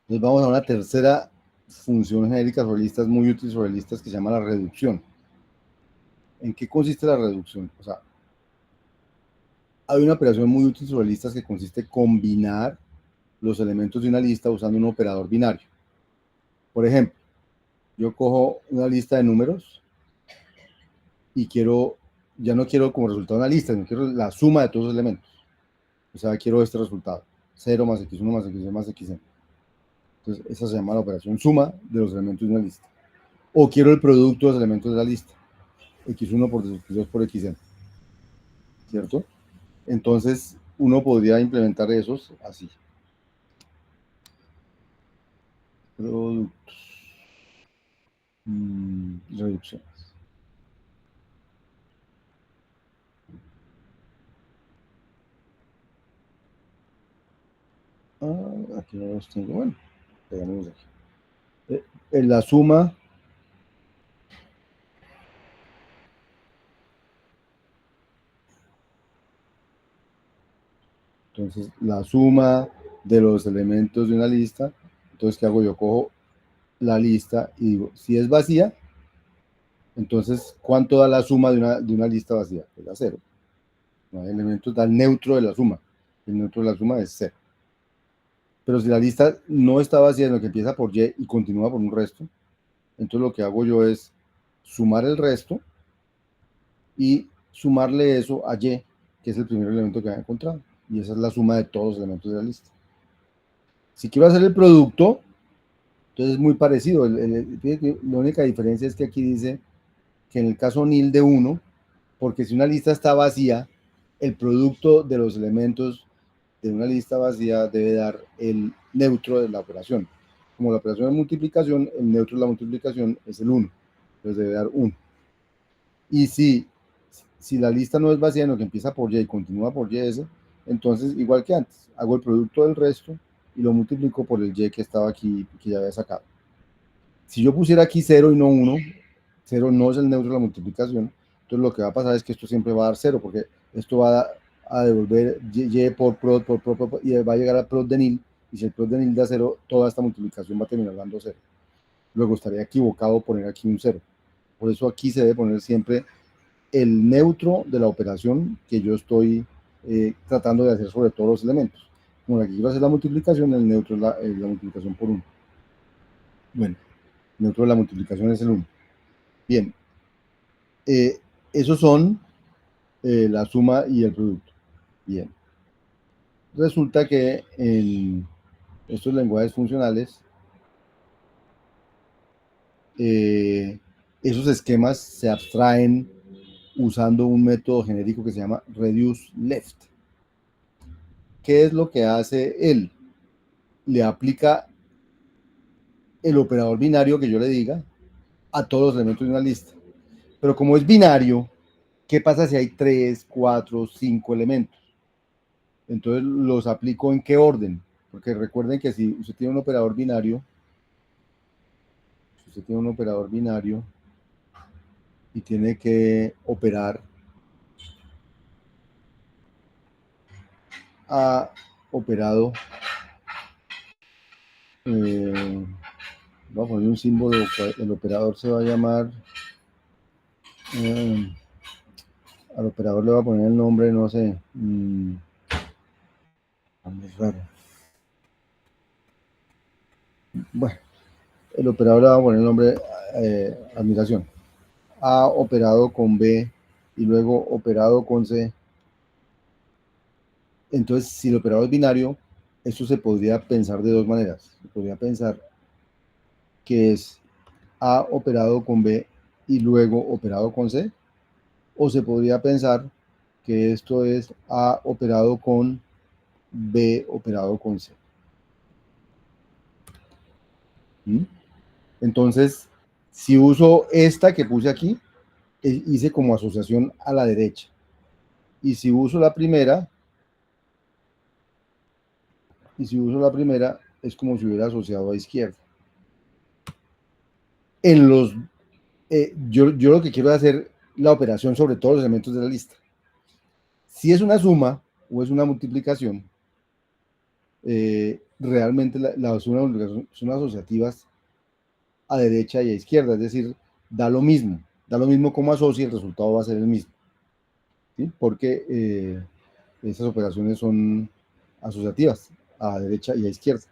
Entonces vamos a una tercera función genérica sobre listas muy útil sobre listas que se llama la reducción. ¿En qué consiste la reducción? O sea, hay una operación muy útil sobre listas que consiste en combinar los elementos de una lista usando un operador binario. Por ejemplo, yo cojo una lista de números y ya no quiero como resultado una lista, sino quiero la suma de todos los elementos. O sea, quiero este resultado, 0 más x1 más x2 más xn. Entonces, esa se llama la operación suma de los elementos de una lista. O quiero el producto de los elementos de la lista, x1 por x2 por xn, ¿cierto? Entonces, uno podría implementar esos así. Productos. Reducciones. Aquí no los tengo. Bueno, pegamos aquí. En la suma entonces la suma de los elementos de una lista. Entonces, ¿qué hago? Yo cojo la lista y digo, si es vacía, entonces, ¿cuánto da la suma de una lista vacía? Pues da 0. No hay elementos, da el neutro de la suma. El neutro de la suma es 0. Pero si la lista no está vacía, sino que empieza por y y continúa por un resto, entonces lo que hago yo es sumar el resto y sumarle eso a y, que es el primer elemento que he encontrado. Y esa es la suma de todos los elementos de la lista. Si quiero hacer el producto, entonces es muy parecido. La única diferencia es que aquí dice que en el caso nil de 1, porque si una lista está vacía, el producto de los elementos de una lista vacía debe dar el neutro de la operación. Como la operación de multiplicación, el neutro de la multiplicación es el 1. Entonces debe dar 1. Y si la lista no es vacía, sino que empieza por y y continúa por ys, entonces igual que antes, hago el producto del resto y lo multiplico por el y que estaba aquí, que ya había sacado. Si yo pusiera aquí 0 y no 1, 0 no es el neutro de la multiplicación, entonces lo que va a pasar es que esto siempre va a dar 0, porque esto va a devolver y por prod, y va a llegar al prod de nil, y si el prod de nil da 0, toda esta multiplicación va a terminar dando 0. Luego estaría equivocado poner aquí un 0. Por eso aquí se debe poner siempre el neutro de la operación que yo estoy tratando de hacer sobre todos los elementos. Como aquí quiero hacer la multiplicación, el neutro es la multiplicación por 1. Bueno, el neutro de la multiplicación es el 1. Bien, esos son la suma y el producto. Bien. Resulta que en estos lenguajes funcionales, esos esquemas se abstraen usando un método genérico que se llama reduce left. ¿Qué es lo que hace él? Le aplica el operador binario que yo le diga a todos los elementos de una lista. Pero como es binario, ¿qué pasa si hay 3, 4, 5 elementos? Entonces los aplico en qué orden. Porque recuerden que si usted tiene un operador binario, y tiene que operar a operado, voy a poner un símbolo, el operador se va a llamar, al operador le va a poner el nombre, no sé, muy raro. Bueno, el operador le va a poner el nombre admiración. A operado con B y luego operado con C. Entonces, si el operador es binario, esto se podría pensar de dos maneras. Se podría pensar que es A operado con B y luego operado con C, o se podría pensar que esto es A operado con B operado con C. ¿Mm? Entonces, si uso esta que puse aquí, hice como asociación a la derecha. Y si uso la primera, es como si hubiera asociado a izquierda. Yo lo que quiero es hacer la operación sobre todos los elementos de la lista. Si es una suma o es una multiplicación, realmente las sumas asociativas a derecha y a izquierda, es decir, da lo mismo como asocie, el resultado va a ser el mismo, ¿sí? Porque esas operaciones son asociativas a derecha y a izquierda.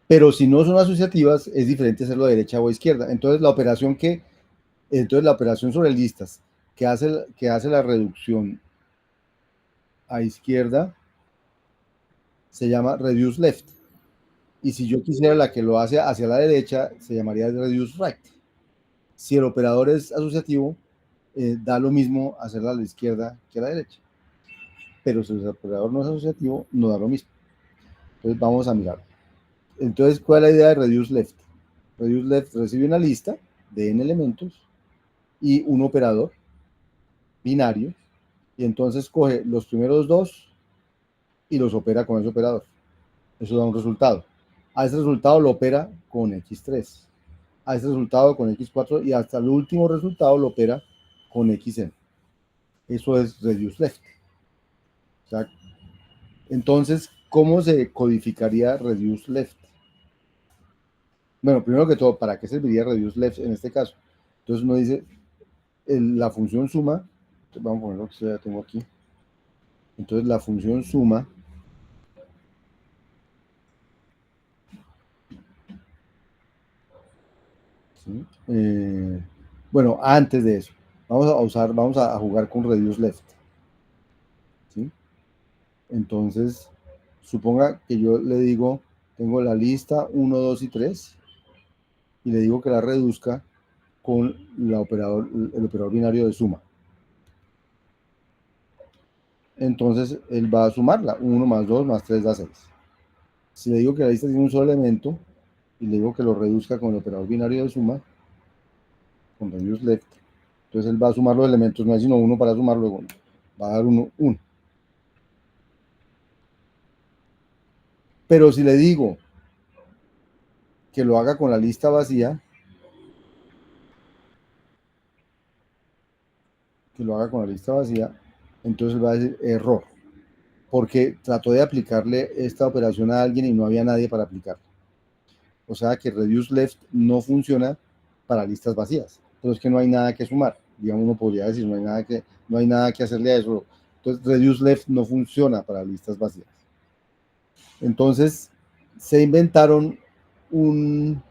Pero si no son asociativas, es diferente hacerlo a derecha o a izquierda. Entonces la operación sobre listas que hace la reducción a izquierda se llama reduce left. Y si yo quisiera la que lo hace hacia la derecha, se llamaría reduce right. Si el operador es asociativo, da lo mismo hacerla a la izquierda que a la derecha. Pero si el operador no es asociativo, no da lo mismo. Entonces vamos a mirar. Entonces, ¿cuál es la idea de reduce left? Reduce left recibe una lista de n elementos y un operador binario, y entonces coge los primeros dos y los opera con ese operador. Eso da un resultado. A ese resultado lo opera con x3. A ese resultado con x4 y hasta el último resultado lo opera con xn. Eso es reduce left. O sea, entonces, ¿cómo se codificaría reduce left? Bueno, primero que todo, ¿para qué serviría reduce left en este caso? Entonces uno dice, la función suma, vamos a poner lo que ya tengo aquí. Entonces la función suma ¿sí? Bueno, antes de eso, vamos a jugar con reduce left. ¿Sí? Entonces, suponga que yo le digo, tengo la lista 1, 2 y 3, y le digo que la reduzca con el operador binario de suma. Entonces, él va a sumarla, 1 más 2 más 3 da 6. Si le digo que la lista tiene un solo elemento, y le digo que lo reduzca con el operador binario de suma, con reduce left, entonces él va a sumar los elementos, no hay sino uno para sumar, luego va a dar 1, 1. Pero si le digo que lo haga con la lista vacía, entonces va a decir error, porque trató de aplicarle esta operación a alguien y no había nadie para aplicarla. O sea que reduce left no funciona para listas vacías, pero es que no hay nada que sumar. Digamos, uno podría decir, no hay nada que hacerle a eso. Entonces, reduce left no funciona para listas vacías. Entonces, se inventaron bueno,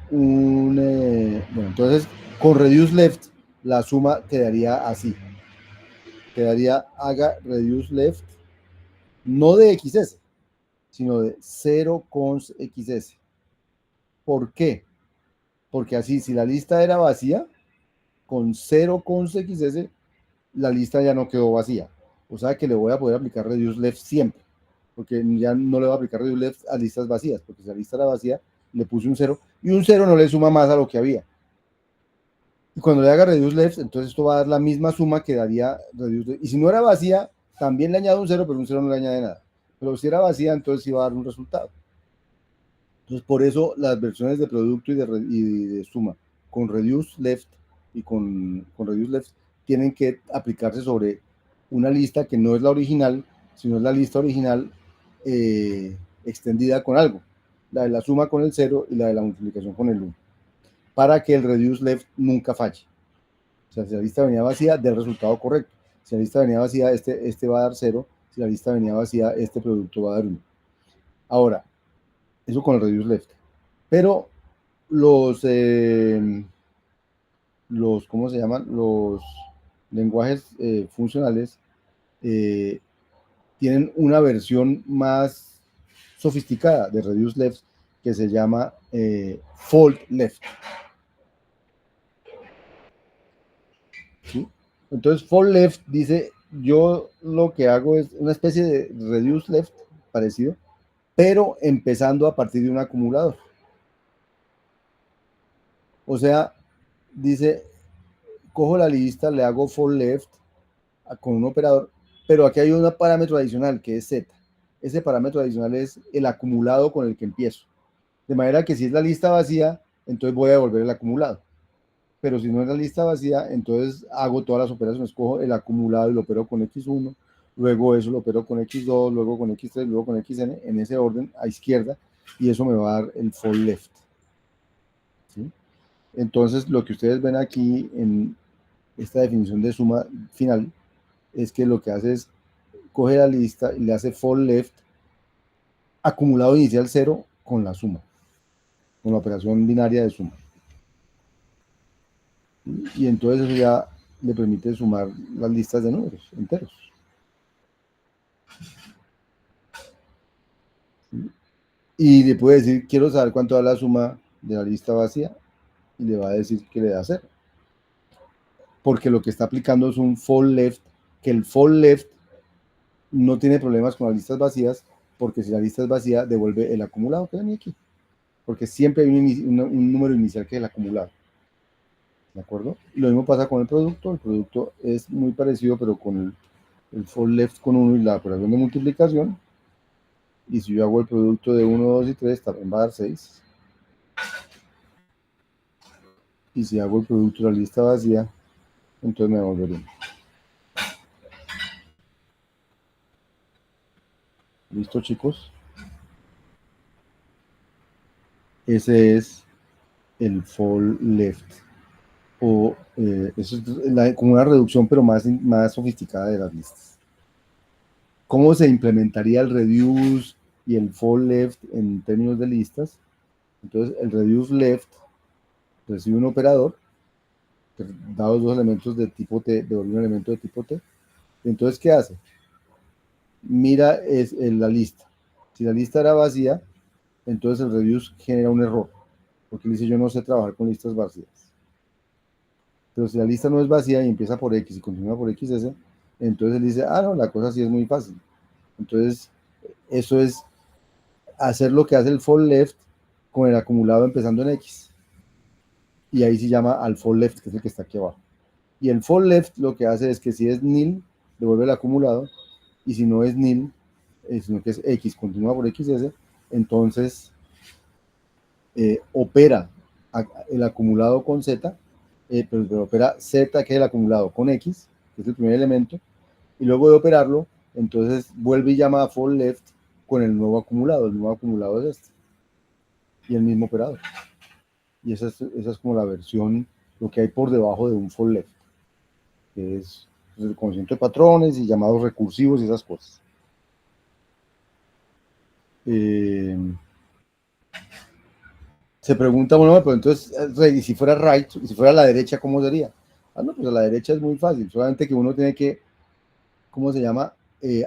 entonces, con reduce left, la suma quedaría así. Quedaría haga reduce left, no de XS, sino de 0 cons XS. ¿Por qué? Porque así, si la lista era vacía, con 0 cons XS, la lista ya no quedó vacía. O sea que le voy a poder aplicar reduce left siempre, porque ya no le voy a aplicar reduce left a listas vacías, porque si la lista era vacía, le puse un 0, y un 0 no le suma más a lo que había. Y cuando le haga reduce left, entonces esto va a dar la misma suma que daría reduce left. Y si no era vacía, también le añado un 0, pero un 0 no le añade nada. Pero si era vacía, entonces sí va a dar un resultado. Entonces, por eso las versiones de producto y de suma con reduce left y con reduce left tienen que aplicarse sobre una lista que no es la original, sino es la lista original extendida con algo. La de la suma con el 0 y la de la multiplicación con el 1. Para que el reduce left nunca falle. O sea, si la lista venía vacía, del resultado correcto. Si la lista venía vacía, este va a dar 0. Si la lista venía vacía, este producto va a dar 1. Ahora, eso con el reduce left. Pero ¿cómo se llaman? Los lenguajes funcionales tienen una versión más sofisticada de reduce left que se llama fold left. ¿Sí? Entonces, fold left dice, yo lo que hago es una especie de reduce left parecido, pero empezando a partir de un acumulador. O sea, dice, cojo la lista, le hago fold left con un operador, pero aquí hay un parámetro adicional que es z. Ese parámetro adicional es el acumulado con el que empiezo. De manera que si es la lista vacía, entonces voy a devolver el acumulado. Pero si no es la lista vacía, entonces hago todas las operaciones, cojo el acumulado y lo opero con x1, luego eso lo opero con X2, luego con X3, luego con XN, en ese orden a izquierda, y eso me va a dar el fold left. ¿Sí? Entonces, lo que ustedes ven aquí en esta definición de suma final es que lo que hace es coge la lista y le hace fold left acumulado inicial 0 con la suma, con la operación binaria de suma. Y entonces eso ya le permite sumar las listas de números enteros. Y le puede decir, quiero saber cuánto da la suma de la lista vacía, y le va a decir que le da 0. Porque lo que está aplicando es un fold left, que el fold left no tiene problemas con las listas vacías, porque si la lista es vacía, devuelve el acumulado que venía aquí. Porque siempre hay un número inicial que es el acumulado. ¿De acuerdo? Y lo mismo pasa con el producto es muy parecido, pero con el fold left con 1 y la operación de multiplicación. Y si yo hago el producto de 1, 2 y 3, también va a dar 6. Y si hago el producto de la lista vacía, entonces me va a volver 1. ¿Listo, chicos? Ese es el fold left. O eso es como una reducción, pero más sofisticada de las listas. ¿Cómo se implementaría el reduce y el fold left en términos de listas? Entonces, el reduce left recibe un operador, dados dos elementos de tipo T, devuelve un elemento de tipo T. Entonces, ¿qué hace? Mira la lista. Si la lista era vacía, entonces el reduce genera un error, porque dice yo no sé trabajar con listas vacías. Pero si la lista no es vacía y empieza por X y continúa por XS, entonces él dice, no, la cosa sí es muy fácil. Entonces, eso es hacer lo que hace el fold left con el acumulado empezando en X. Y ahí se llama al fold left, que es el que está aquí abajo. Y el fold left lo que hace es que si es nil, devuelve el acumulado, y si no es nil, sino que es X, continúa por XS, entonces opera el acumulado con Z, pero opera Z, que es el acumulado, con X, que es el primer elemento, y luego de operarlo, entonces vuelve y llama a fold left con el nuevo acumulado es este, y el mismo operador. Y esa es como la versión, lo que hay por debajo de un fold left, que es el conocimiento de patrones y llamados recursivos y esas cosas. Se pregunta, bueno, pero entonces, y si fuera right, y si fuera a la derecha, ¿cómo sería? No, pues a la derecha es muy fácil, solamente que uno tiene que, ¿cómo se llama?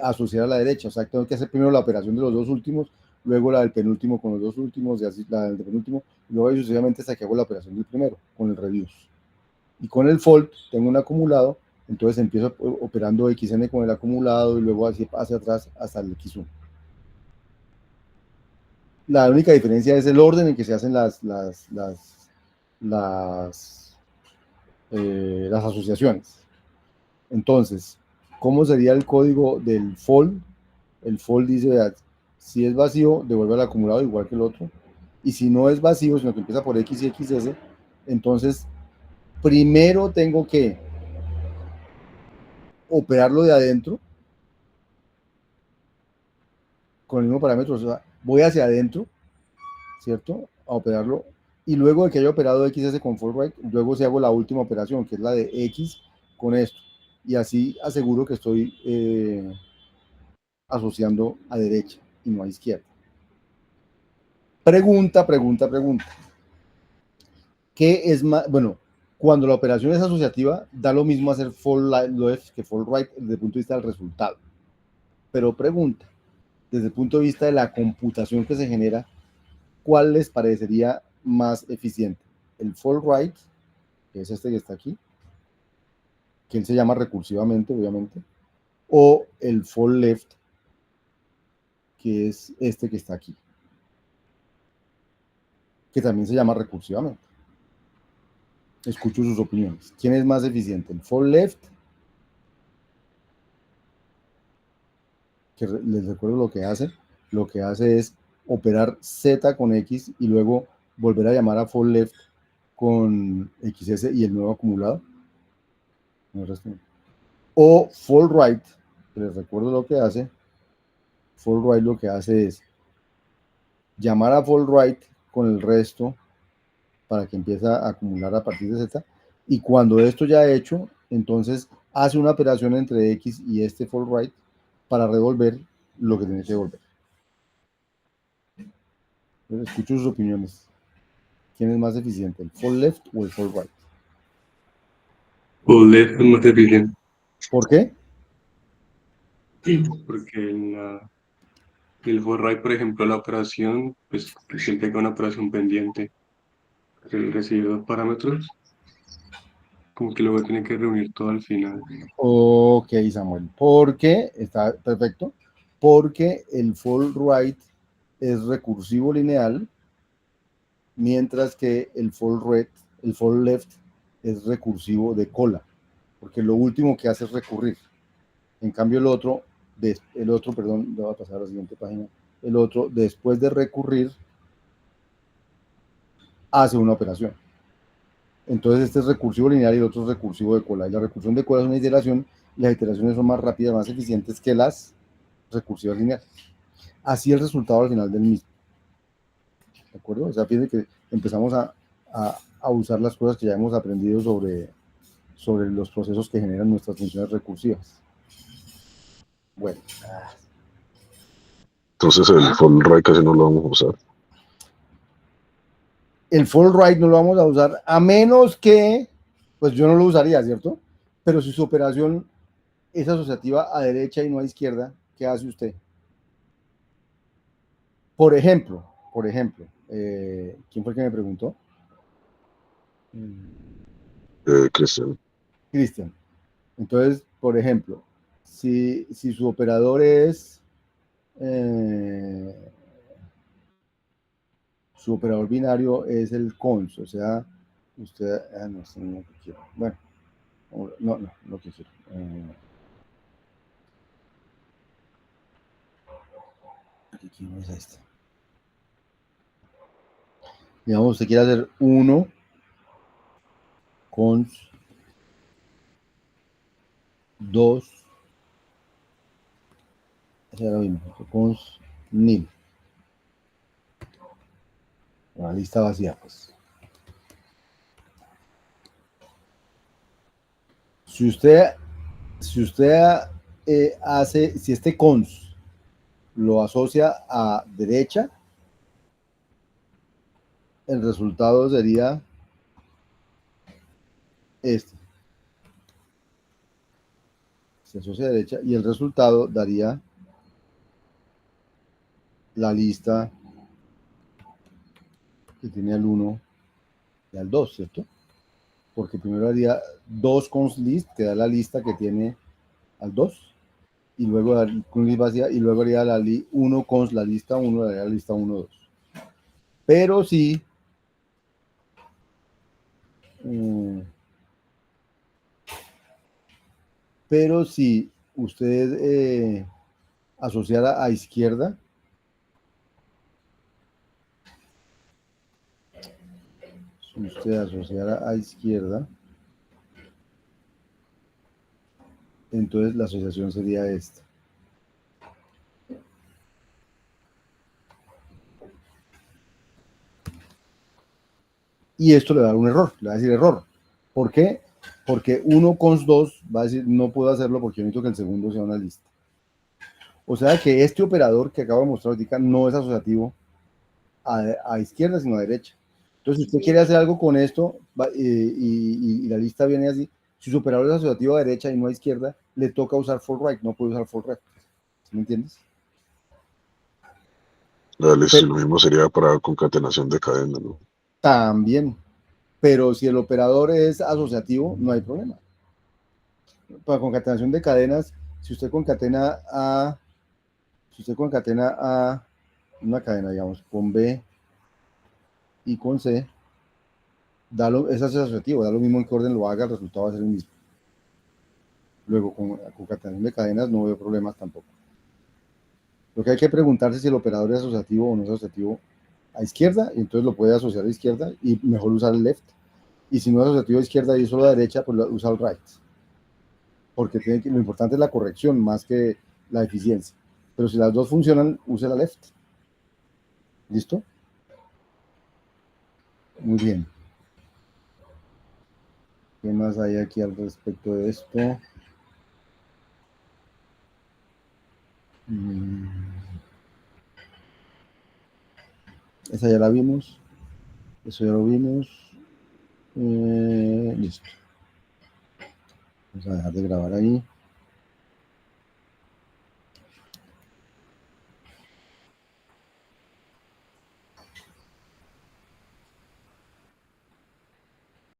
Asociar a la derecha, o sea, tengo que hacer primero la operación de los dos últimos, luego la del penúltimo con los dos últimos, y así la del penúltimo, y luego sucesivamente hasta que hago la operación del primero, con el reduce. Y con el fold tengo un acumulado, entonces empiezo operando XN con el acumulado, y luego así hacia atrás hasta el X1. La única diferencia es el orden en que se hacen las asociaciones. Entonces, ¿cómo sería el código del fold? El fold dice, si es vacío, devuelve el acumulado igual que el otro. Y si no es vacío, sino que empieza por X y XS, entonces primero tengo que operarlo de adentro con el mismo parámetro. O sea, voy hacia adentro, ¿cierto? A operarlo. Y luego de que haya operado XS con fold right, luego si hago la última operación, que es la de X con esto. Y así aseguro que estoy asociando a derecha y no a izquierda. Pregunta. ¿Qué es más? Bueno, cuando la operación es asociativa, da lo mismo hacer fold left que fold right desde el punto de vista del resultado. Pero pregunta, desde el punto de vista de la computación que se genera, ¿cuál les parecería más eficiente? ¿El fold right, que es este que está aquí, que él se llama recursivamente, obviamente, o el fold left, que es este que está aquí, que también se llama recursivamente? Escucho sus opiniones. ¿Quién es más eficiente? ¿El fold left? Que les recuerdo lo que hace. Lo que hace es operar Z con X y luego volver a llamar a fold left con XS y el nuevo acumulado. O fold right, les recuerdo lo que hace. For right lo que hace es llamar a for right con el resto para que empiece a acumular a partir de Z, y cuando esto ya hecho, entonces hace una operación entre X y este for right para revolver lo que tiene que devolver. Entonces, escucho sus opiniones. ¿Quién es más eficiente, el for left o el for right? For left es más eficiente. ¿Por qué? Porque el for right, por ejemplo, la operación, pues siempre hay una operación pendiente. El recibe dos parámetros, como que luego tiene que reunir todo al final. Ok, Samuel. Porque, está perfecto, porque el for right es recursivo lineal, mientras que el for left es recursivo de cola, porque lo último que hace es recurrir. En cambio, perdón, le voy a pasar a la siguiente página. El otro, después de recurrir, hace una operación. Entonces, este es recursivo lineal y el otro es recursivo de cola. Y la recursión de cola es una iteración, y las iteraciones son más rápidas, más eficientes que las recursivas lineales. Así el resultado al final del mismo. ¿De acuerdo? O sea, fíjense que empezamos a usar las cosas que ya hemos aprendido sobre los procesos que generan nuestras funciones recursivas. Bueno. Entonces el for right casi no lo vamos a usar. El for right no lo vamos a usar a menos que, pues yo no lo usaría, ¿cierto? Pero si su operación es asociativa a derecha y no a izquierda, ¿qué hace usted? Por ejemplo, ¿quién fue el que me preguntó? Cristian. Cristian. Entonces, por ejemplo, si su operador es su operador binario es el cons, o sea, usted, no sé, no quiero, bueno, no quisiera. ¿Quién es este? Digamos, usted quiere hacer 1 cons 2, es lo mismo, cons nil. La lista vacía, pues. Si usted si este cons lo asocia a derecha, el resultado sería este. Se asocia a derecha y el resultado daría la lista que tiene al 1 y al 2, ¿cierto? Porque primero haría 2 cons list, que da la lista que tiene al 2, y luego la cons list vacía, y luego haría la 1 cons la lista 1, daría la lista 1, 2. Pero si usted asociara a izquierda, entonces la asociación sería esta. Y esto le va a dar un error, le va a decir error. ¿Por qué? Porque 1 cons 2 va a decir no puedo hacerlo porque yo necesito que el segundo sea una lista. O sea que este operador que acabo de mostrar ahorita no es asociativo a izquierda, sino a derecha. Entonces, si usted quiere hacer algo con esto y la lista viene así, si su operador es asociativo a derecha y no a izquierda, le toca usar for right, no puede usar for left. ¿Sí me entiendes? Lo mismo sería para concatenación de cadena, ¿no? También, pero si el operador es asociativo, no hay problema. Para concatenación de cadenas, si usted concatena a una cadena, digamos, con B y con C, es asociativo, da lo mismo en qué orden lo haga, el resultado va a ser el mismo. Luego, con concatenación de cadenas no veo problemas tampoco. Lo que hay que preguntarse es si el operador es asociativo o no es asociativo a izquierda, y entonces lo puede asociar a izquierda y mejor usar el left. Y si no es asociativo a izquierda y solo a derecha, pues usa el right. porque lo importante es la corrección más que la eficiencia. Pero si las dos funcionan, use la left. ¿Listo? Muy bien. ¿Qué más hay aquí al respecto de esto? Esa ya la vimos. Eso ya lo vimos. Listo. Vamos a dejar de grabar ahí.